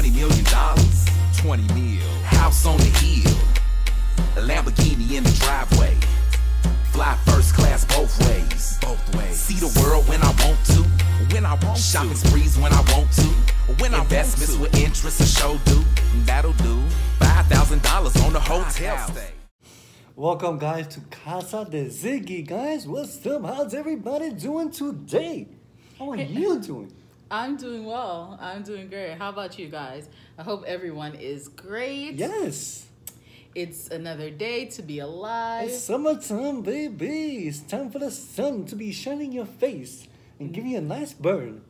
$20 million, 20 mil. House on the hill, a Lamborghini in the driveway. Fly first class both ways. See the world when I want to. Shopping sprees when I want to. Investments with interest a show do. That'll do. $5,000 on the hotel stay. Welcome guys to Casa de Ziggy. Guys, what's up? How's everybody doing today? How are you doing? I'm doing well. I'm doing great. How about you guys? I hope everyone is great. Yes. It's another day to be alive. It's summertime, baby. It's time for the sun to be shining your face and give you a nice burn.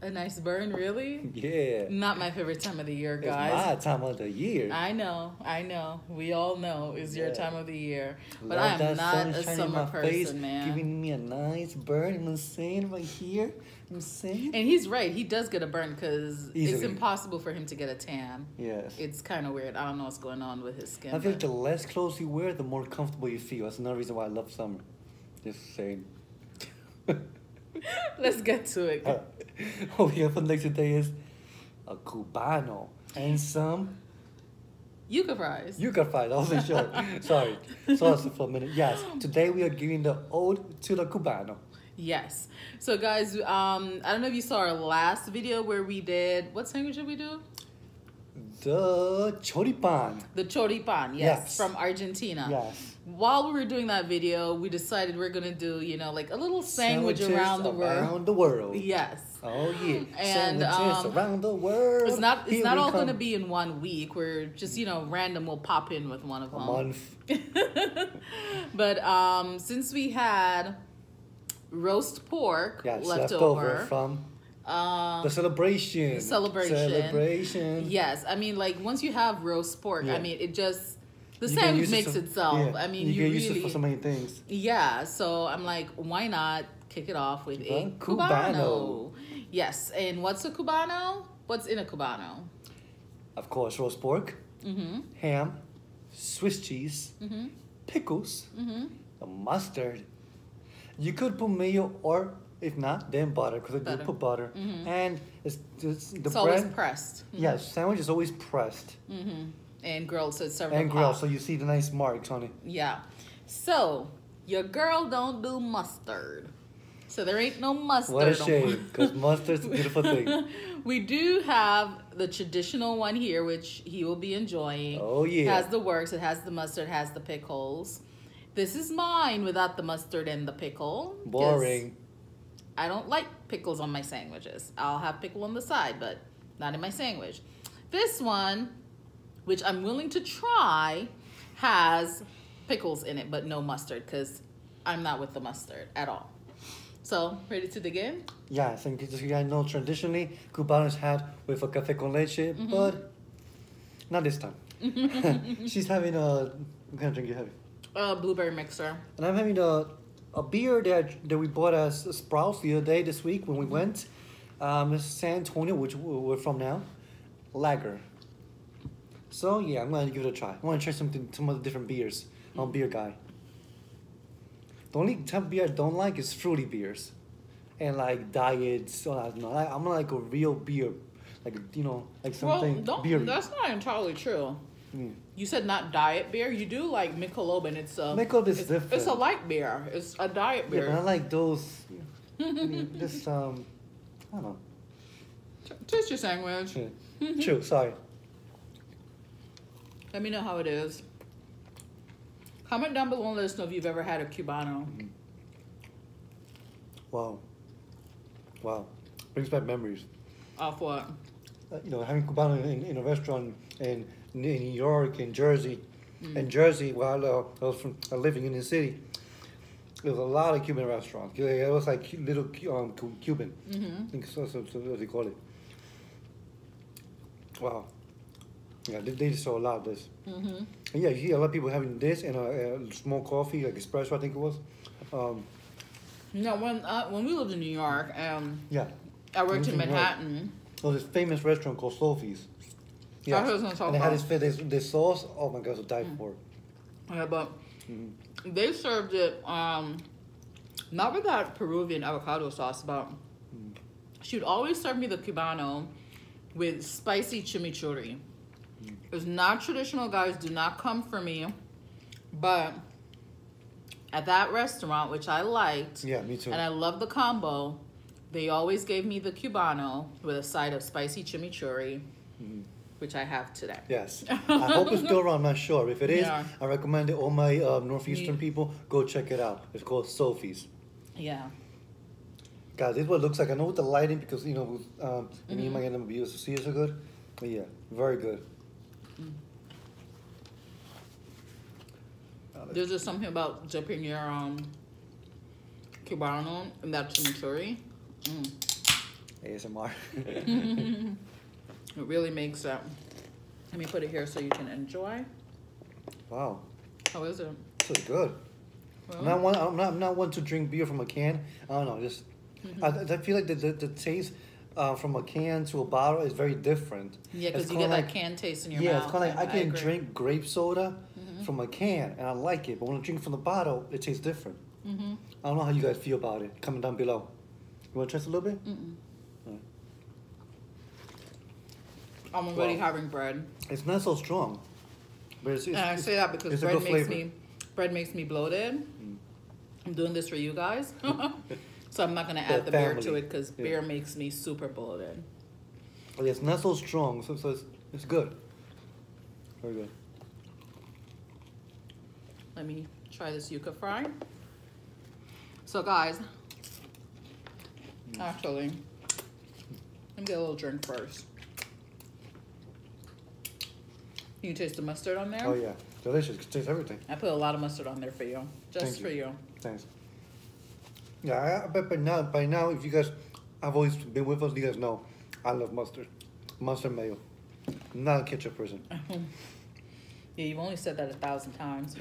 A nice burn, really? Yeah. Not my favorite time of the year, guys. It's my time of the year. I know. We all know it's your time of the year. But Love I am not a shining summer my face, person, man. giving me a nice burn. You know what I'm saying? Right here. I'm saying? And he's right. He does get a burn because it's Easily. impossible for him to get a tan. Yes. It's kind of weird. I don't know what's going on with his skin. I feel like the less clothes you wear, the more comfortable you feel. That's another reason why I love summer. Just saying. Let's get to it. What we have for next today is a Cubano and some Yuca fries. yuca fries. I wasn't sure. Sorry. Sauce for a minute. Yes. Today we are giving the ode to the Cubano. Yes. So guys, I don't know if you saw our last video where we did, what sandwich did we do? The choripan. The choripan, yes, from Argentina. Yes. While we were doing that video, we decided we're gonna do, you know, like a little sandwich around the world. Around the world. Yes. Oh yeah. And sandwiches around the world. It's not all gonna be in 1 week. We're just, you know, random. We'll pop in with one of them. A month. But since we had roast pork left over from the celebration. Celebration. Yes, I mean, like once you have roast pork, I mean, it just the sandwich makes itself. Yeah. I mean, you get really used to it for so many things. Yeah, so I'm like, why not kick it off with a Cubano? Yes, and what's a Cubano? What's in a Cubano? Of course, roast pork, ham, Swiss cheese, pickles, the mustard. You could put mayo or, if not, then butter, because I do put butter. And it's the bread. Always pressed. Yes, sandwich is always pressed. And grilled, so it's served and grilled, hot. so you see the nice marks on it. Yeah. So, your girl don't do mustard. So there ain't no mustard. What a shame, because mustard's a beautiful thing. We do have the traditional one here, which he will be enjoying. Oh, yeah. It has the works, it has the mustard, it has the pickles. This is mine without the mustard and the pickle. Boring. I don't like pickles on my sandwiches. I'll have pickle on the side, but not in my sandwich. This one, which I'm willing to try, has pickles in it, but no mustard, because I'm not with the mustard at all. So, ready to dig in? Yes, and just so you guys know, traditionally, Cubanos had with a café con leche, but not this time. She's having a... What kind of drink you having? A blueberry mixer. And I'm having a beer that we bought as Sprouts the other day, this week, when we went. It's San Antonio, which we're from now. Lager. So, yeah, I'm going to give it a try. I want to try some of the different beers. I'm a beer guy. The only type of beer I don't like is fruity beers. And, like, diets. No, I'm like a real beer. Like, you know, like something beery. That's not entirely true. You said not diet beer. You do like Michelob, and it's Michelob is different. It's a light beer. It's a diet beer. Yeah, but I like those. I don't know. Taste your sandwich. Yeah. True. Sorry. Let me know how it is. Comment down below and let us know if you've ever had a Cubano. Wow. Brings back memories. Of what? You know, having Cubano in a restaurant in New York, in Jersey. In Jersey, while I was living in the city, there was a lot of Cuban restaurants. It was like little Cuban. I think so what they call it. Wow. Yeah, they just saw a lot of this. And yeah, you see a lot of people having this and a small coffee, like espresso, I think it was. No, when we lived in New York, yeah, I worked in Manhattan. There was this famous restaurant called Sophie's. Yeah, and they had this sauce. Oh my God, to die for. Yeah, but they served it not with that Peruvian avocado sauce, but she would always serve me the Cubano with spicy chimichurri. It's not traditional, guys. Do not come for me. But at that restaurant, which I liked, Yeah, me too. and I love the combo, they always gave me the Cubano with a side of spicy chimichurri, which I have today. Yes. I hope it's still around. I'm not sure. If it is, Yeah. I recommend it. All my Northeastern people, go check it out. It's called Sophie's. Yeah. Guys, this is what it looks like. I know with the lighting, because, you know, you might not be able to see it so good. But yeah, very good. There's just something about dipping your Cubano in that chimichurri. ASMR. It really makes it. Let me put it here so you can enjoy. Wow. How is it? This is good. Well, I'm not one to drink beer from a can. I don't know. Just I feel like the taste from a can to a bottle is very different. yeah, because It's you kinda get like, that can taste in your yeah, mouth. it's kind of like I can agree. drink grape soda from a can and I like it, but when I drink from the bottle, it tastes different. I don't know how you guys feel about it. Comment down below. You want to try a little bit? I'm already having bread. It's not so strong, but And I say that because it's a bread good makes flavor. me bloated. I'm doing this for you guys. So I'm not gonna The add the beer to family. it because beer makes me super bloated. But it's not so strong, so it's good. Very good. Let me try this yuca fry. So guys, actually, let me get a little drink first. You taste the mustard on there? Oh yeah, delicious. It tastes everything. I put a lot of mustard on there for you, just Thank for you. Thanks. Yeah, I bet by now, if you guys have always been with us, you guys know I love mustard. Mustard mayo. I'm not a ketchup person. Yeah, you've only said that 1,000 times.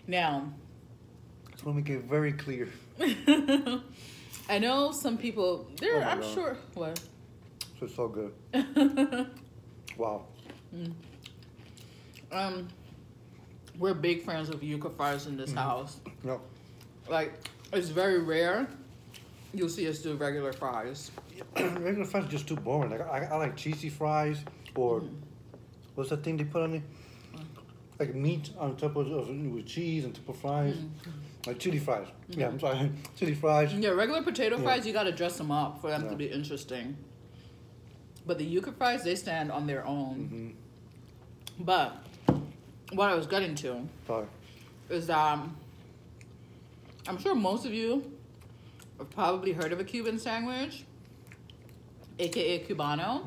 Now, Just want to make it very clear. I know some people, Oh my I'm God. sure, what? It's so good. Wow. We're big fans of yuca fries in this house. No. Like, it's very rare you'll see us do regular fries. Regular fries are just too boring. Like I like cheesy fries or what's that thing they put on it? Like meat on top of with cheese and top of fries. Like chili fries. Yeah, I'm sorry. Chili fries. Yeah, regular potato fries, you gotta dress them up for them to Yeah. be interesting. But the yuca fries, they stand on their own. But what I was getting to Sorry. is that I'm sure most of you have probably heard of a Cuban sandwich, aka Cubano.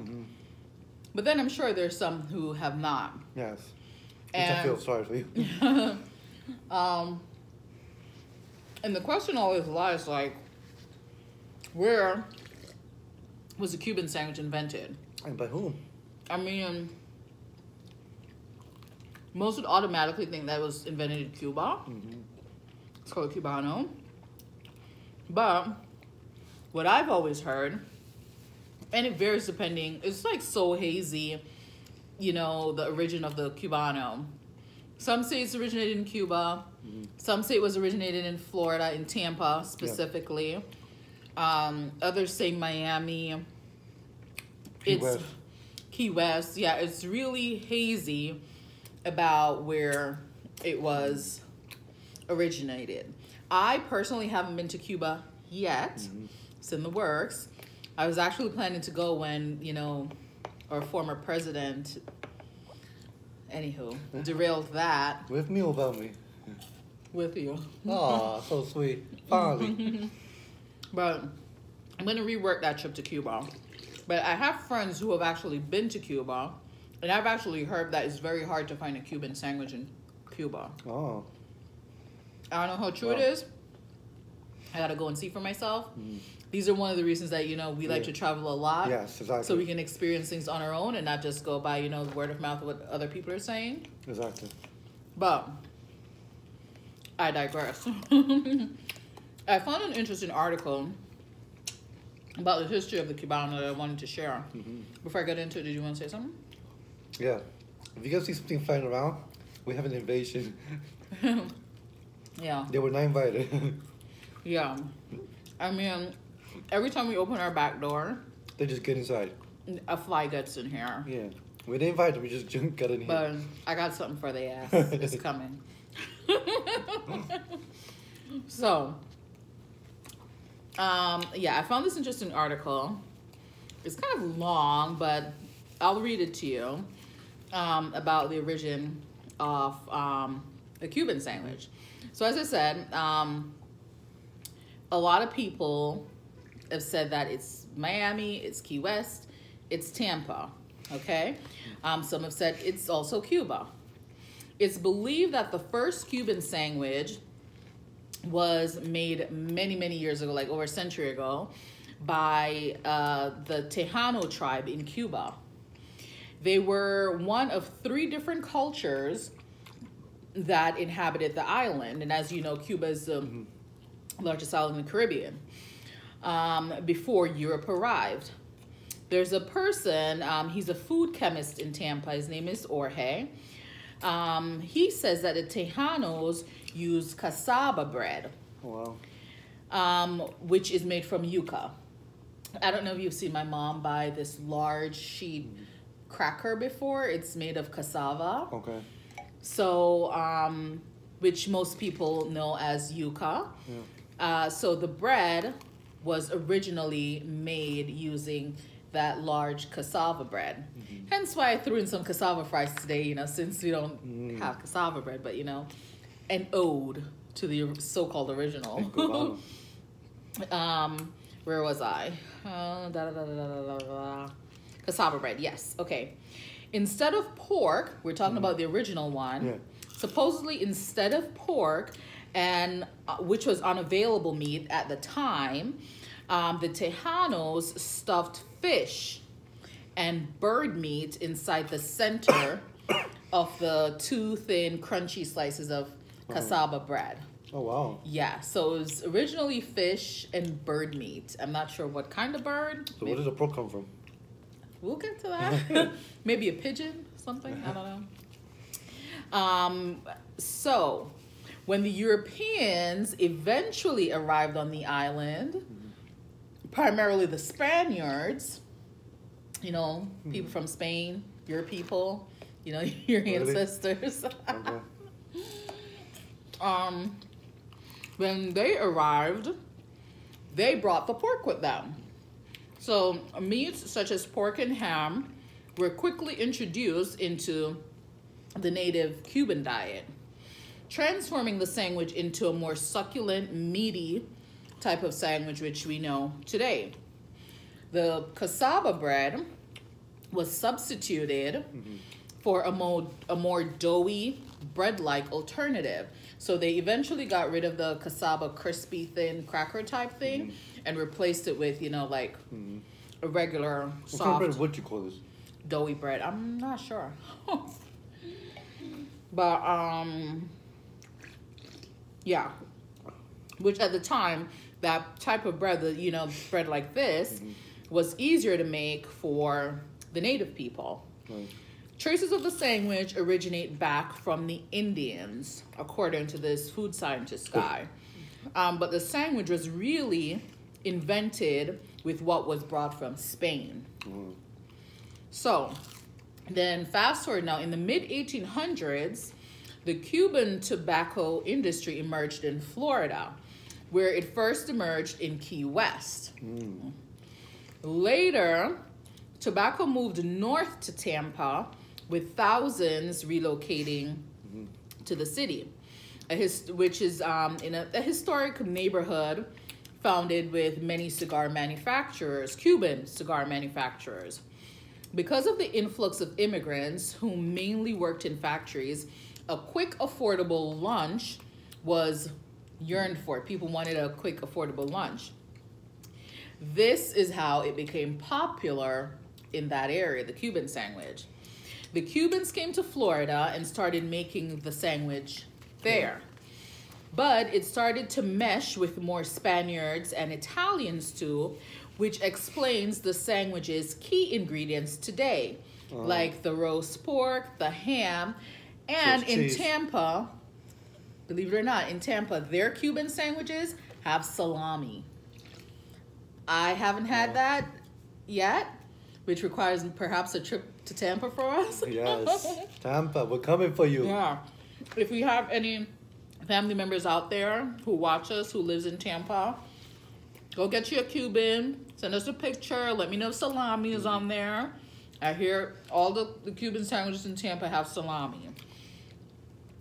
But then I'm sure there's some who have not. Yes. Which I feel sorry for you. And the question always lies like, where was the Cuban sandwich invented? And by whom? I mean, most would automatically think that was invented in Cuba. It's called Cubano. But what I've always heard, and it varies depending, it's like so hazy, you know, the origin of the Cubano. Some say it's originated in Cuba. Some say it was originated in Florida, in Tampa specifically. Others say Miami. Key West. Key West. Yeah, it's really hazy about where it was originated. I personally haven't been to Cuba yet. It's in the works. I was actually planning to go when, you know, our former president, anywho, derailed that With me or without me? with you. Oh, so sweet. Finally. But I'm going to rework that trip to Cuba. But I have friends who have actually been to Cuba, and I've actually heard that it's very hard to find a Cuban sandwich in Cuba. Oh. I don't know how true it is. I got to go and see for myself. These are one of the reasons that, you know, we like to travel a lot. Yes, exactly. So we can experience things on our own and not just go by, you know, the word of mouth of what other people are saying. Exactly. But I digress. I found an interesting article about the history of the Cubano that I wanted to share. Before I get into it, did you want to say something? Yeah. If you guys see something flying around, we have an invasion. Yeah. They were not invited. Yeah. I mean, every time we open our back door, They just get inside. A fly gets in here. Yeah. We didn't invite them. We just got in here. But I got something for the ass. It's coming. So, yeah, I found this interesting article. It's kind of long, but I'll read it to you about the origin of the Cuban sandwich. So, as I said, a lot of people have said that it's Miami, it's Key West, it's Tampa. Okay, some have said it's also Cuba. It's believed that the first Cuban sandwich was made many, many years ago, like over a century ago, by the Tejano tribe in Cuba. They were one of 3 different cultures that inhabited the island. And as you know, Cuba is the largest island in the Caribbean before Europe arrived. There's a person, he's a food chemist in Tampa. His name is Jorge. He says that the Tejanos use cassava bread, Wow. which is made from yuca. I don't know if you've seen my mom buy this large sheet cracker before. It's made of cassava. Okay. So, which most people know as yuca. Yeah. So the bread was originally made using that large cassava bread. Hence why I threw in some cassava fries today, you know, since we don't have cassava bread, but, you know, an ode to the so-called original. Where was I? Cassava bread, yes. Okay. Instead of pork, we're talking about the original one. Yeah. Supposedly, instead of pork, and which was unavailable meat at the time, the Tejanos stuffed fish and bird meat inside the center of the 2 thin, crunchy slices of cassava bread. Oh, wow. Yeah, so it was originally fish and bird meat. I'm not sure what kind of bird. So where does the pork come from? We'll get to that. Maybe a pigeon, something. I don't know. So when the Europeans eventually arrived on the island, primarily the Spaniards, you know, people from Spain, your people, you know, your ancestors. Okay. When they arrived, they brought the pork with them. So meats such as pork and ham were quickly introduced into the native Cuban diet, transforming the sandwich into a more succulent, meaty type of sandwich which we know today. The cassava bread was substituted for a more doughy, bread-like alternative. So they eventually got rid of the cassava crispy, thin cracker type thing and replaced it with, you know, like a regular What kind of soft bread would you call this? doughy bread. I'm not sure. But, yeah. Which at the time, that type of bread, you know, bread like this, was easier to make for the native people. Right. Traces of the sandwich originate back from the Indians, according to this food scientist guy. But the sandwich was really invented with what was brought from Spain. So, then fast forward now, in the mid-1800s, the Cuban tobacco industry emerged in Florida, where it first emerged in Key West. Later, tobacco moved north to Tampa, with thousands relocating to the city, which is in a historic neighborhood founded with many cigar manufacturers, Cuban cigar manufacturers. Because of the influx of immigrants who mainly worked in factories, a quick, affordable lunch was yearned for. People wanted a quick, affordable lunch. This is how it became popular in that area, the Cuban sandwich. The Cubans came to Florida and started making the sandwich there. But it started to mesh with more Spaniards and Italians too, which explains the sandwich's key ingredients today, like the roast pork, the ham, and in Tampa, believe it or not, in Tampa, their Cuban sandwiches have salami. I haven't had that yet, which requires perhaps a trip to Tampa for us. Yes, Tampa, we're coming for you. Yeah. If we have any family members out there who watch us, who lives in Tampa, go get you a Cuban, send us a picture, let me know if salami is on there. I hear all the Cuban sandwiches in Tampa have salami.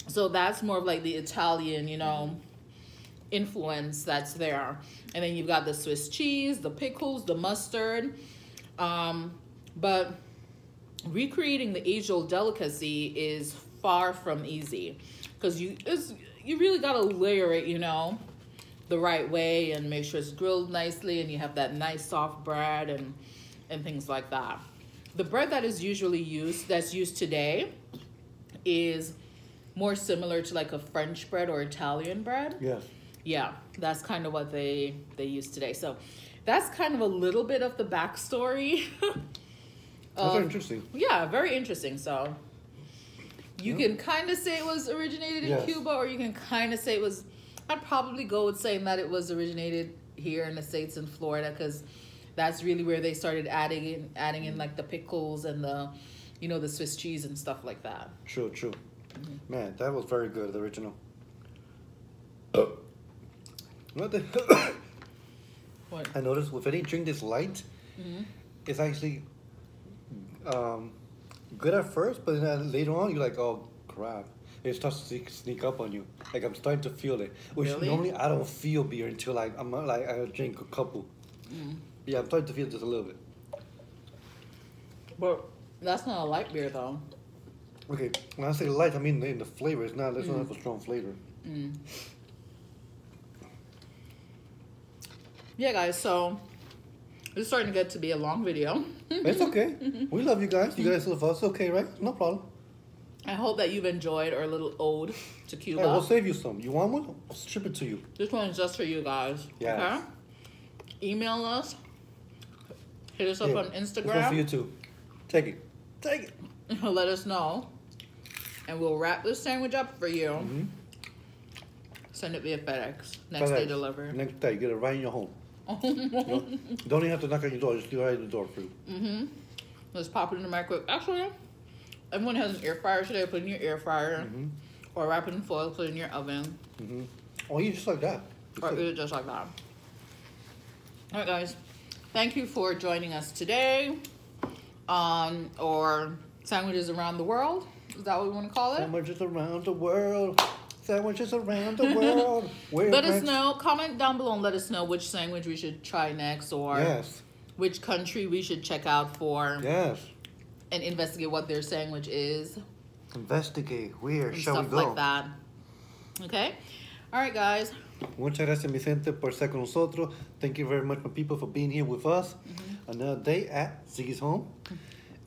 So that's more of like the Italian, you know, influence that's there. And then you've got the Swiss cheese, the pickles, the mustard. But recreating the age-old delicacy is far from easy, because you really got to layer it, you know, the right way and make sure it's grilled nicely and you have that nice soft bread and things like that. The bread that is usually that's used today is more similar to like a French bread or Italian bread. Yes. Yeah, that's kind of what they use today. So that's kind of a little bit of the backstory. That's very interesting. Yeah, very interesting. So you can kind of say it was originated in Cuba, or you can kind of say it was, I'd probably go with saying that it was originated here in the States in Florida, because that's really where they started adding in like the pickles and the, you know, the Swiss cheese and stuff like that. True. Man, that was very good, the original. What? I noticed with any drink that's light, it's actually good at first, but then later on you're like, oh crap, it starts to sneak up on you. Like I'm starting to feel it, which Really? normally I don't feel beer until I drink a couple. Yeah, I'm starting to feel it just a little bit. But that's not a light beer though. Okay, when I say light, I mean in the flavor. It's not. It's not have a strong flavor. Yeah, guys. So it's starting to get to be a long video. It's okay. We love you guys. You guys love us. Okay, right? No problem. I hope that you've enjoyed our little ode to Cuba. Hey, we'll save you some. You want one? I'll ship it to you. This one is just for you guys. Yes. Okay? Email us. Hit us up on This one for Instagram. you too. Take it. Take it. Let us know. And we'll wrap this sandwich up for you. Send it via FedEx. Next day delivery. Next day. Get it right in your home. You don't even have to knock on your door. Just do it right in the door for you. Let's pop it in the microwave. Actually, everyone has an air fryer today. Put it in your air fryer. Or wrap it in foil. Put it in your oven. Oh, you just like that. Or eat it just like that. Alright, guys. Thank you for joining us today on our Sandwiches Around the World. Is that what we want to call it? Sandwiches around the world. Sandwiches around the world. Let us know. Comment down below and let us know which sandwich we should try next, or which country we should check out for. And investigate what their sandwich is. Investigate. Where And shall we stuff go? like that. Okay? Alright, guys. Muchas gracias, Vicente, por estar con nosotros. Thank you very much, my people, for being here with us. Another day at Ziggy's home.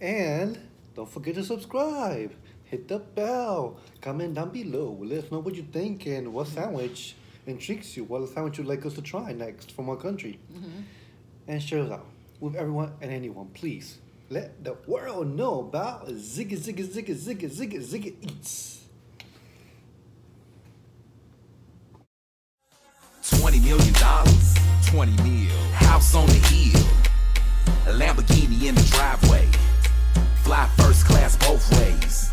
And don't forget to subscribe. Hit the bell. Comment down below. Let us know what you think and what sandwich intrigues you. What sandwich you'd like us to try next from our country. And share us out with everyone and anyone. Please let the world know about Ziggy Eats. $20 million, 20 mil, house on the hill, a Lamborghini in the driveway, fly first class both ways.